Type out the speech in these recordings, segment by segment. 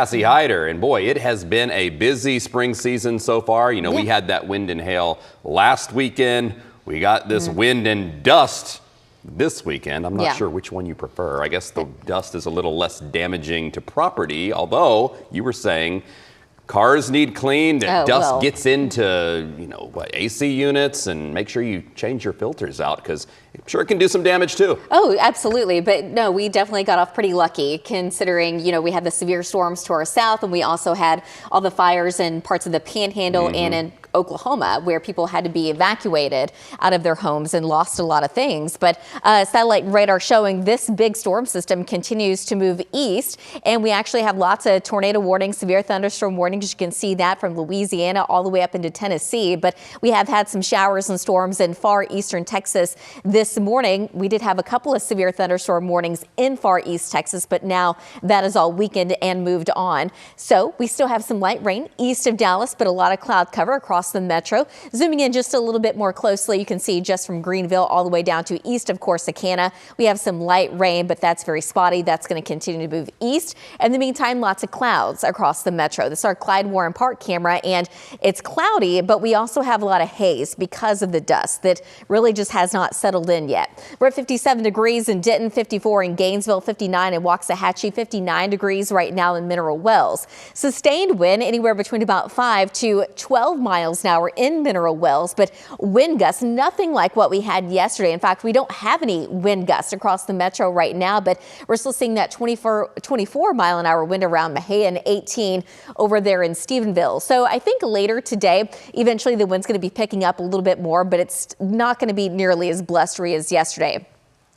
Cassie Hyder, and boy, it has been a busy spring season so far. You know, we had that wind and hail last weekend. We got this wind and dust this weekend. I'm not sure which one you prefer. I guess the dust is a little less damaging to property, although you were saying cars need cleaned and dust gets into, you know, AC units, and make sure you change your filters out because I'm sure it can do some damage too. Oh, absolutely. But no, we definitely got off pretty lucky considering, you know, we had the severe storms to our south, and we also had all the fires in parts of the Panhandle and in Oklahoma, where people had to be evacuated out of their homes and lost a lot of things. But satellite radar showing this big storm system continues to move east, and we actually have lots of tornado warnings, severe thunderstorm warnings. You can see that from Louisiana all the way up into Tennessee. But we have had some showers and storms in far eastern Texas this morning. We did have a couple of severe thunderstorm warnings in far east Texas, but now that is all weakened and moved on. So we still have some light rain east of Dallas, but a lot of cloud cover across the metro. Zooming in just a little bit more closely, you can see just from Greenville all the way down to east of Corsicana. We have some light rain, but that's very spotty. That's going to continue to move east. In the meantime, lots of clouds across the metro. This is our Clyde Warren Park camera, and it's cloudy, but we also have a lot of haze because of the dust that really just has not settled in yet. We're at 57 degrees in Denton, 54 in Gainesville, 59 in Waxahachie, 59 degrees right now in Mineral Wells. Sustained wind anywhere between about 5 to 12 miles an hour in Mineral Wells, but wind gusts nothing like what we had yesterday. In fact, we don't have any wind gusts across the metro right now, but we're still seeing that 24 mile an hour wind around Mahia and 18 over there in Stephenville. So I think later today, eventually the wind's going to be picking up a little bit more, but it's not going to be nearly as blustery as yesterday.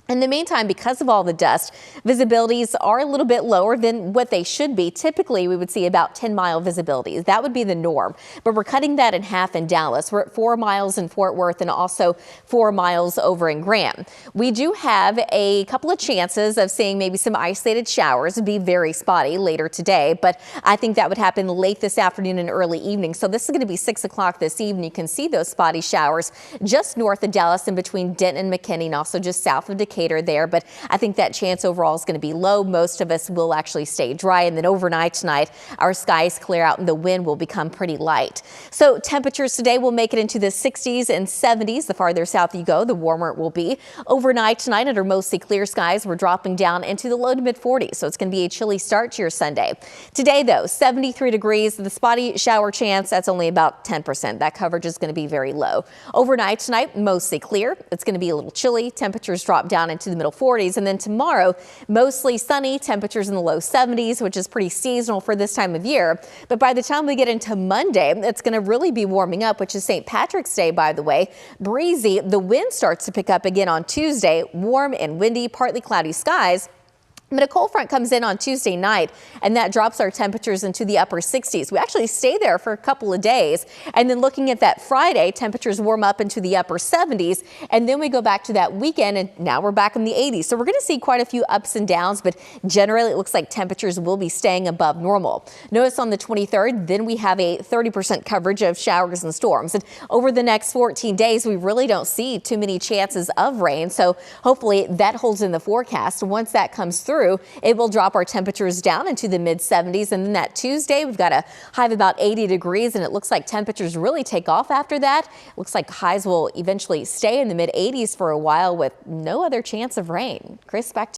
In the meantime, because of all the dust, visibilities are a little bit lower than what they should be. Typically, we would see about 10-mile visibilities. That would be the norm, but we're cutting that in half in Dallas. We're at 4 miles in Fort Worth and also 4 miles over in Graham. We do have a couple of chances of seeing maybe some isolated showers. It'd be very spotty later today, but I think that would happen late this afternoon and early evening. So this is going to be 6 o'clock this evening. You can see those spotty showers just north of Dallas and between Denton and McKinney, and also just south of Decatur there, but I think that chance overall is going to be low. Most of us will actually stay dry, and then overnight tonight our skies clear out and the wind will become pretty light. So temperatures today will make it into the 60s and 70s. The farther south you go, the warmer it will be. Overnight tonight, under mostly clear skies, we're dropping down into the low to mid 40s, so it's going to be a chilly start to your Sunday. Today though, 73 degrees. The spotty shower chance, that's only about 10%. That coverage is going to be very low. Overnight tonight, mostly clear. It's going to be a little chilly. Temperatures drop down into the middle 40s, and then tomorrow mostly sunny, temperatures in the low 70s, which is pretty seasonal for this time of year. But by the time we get into Monday, it's going to really be warming up, which is St. Patrick's Day, by the way. Breezy. The wind starts to pick up again on Tuesday. Warm and windy, partly cloudy skies. But a cold front comes in on Tuesday night, and that drops our temperatures into the upper 60s. We actually stay there for a couple of days. And then looking at that Friday, temperatures warm up into the upper 70s. And then we go back to that weekend, and now we're back in the 80s. So we're going to see quite a few ups and downs, but generally it looks like temperatures will be staying above normal. Notice on the 23rd, then we have a 30% coverage of showers and storms. And over the next 14 days, we really don't see too many chances of rain. So hopefully that holds in the forecast. Once that comes through, it will drop our temperatures down into the mid 70s. And then that Tuesday, we've got a high of about 80 degrees, and it looks like temperatures really take off after that. It looks like highs will eventually stay in the mid 80s for a while with no other chance of rain. Chris, back to you.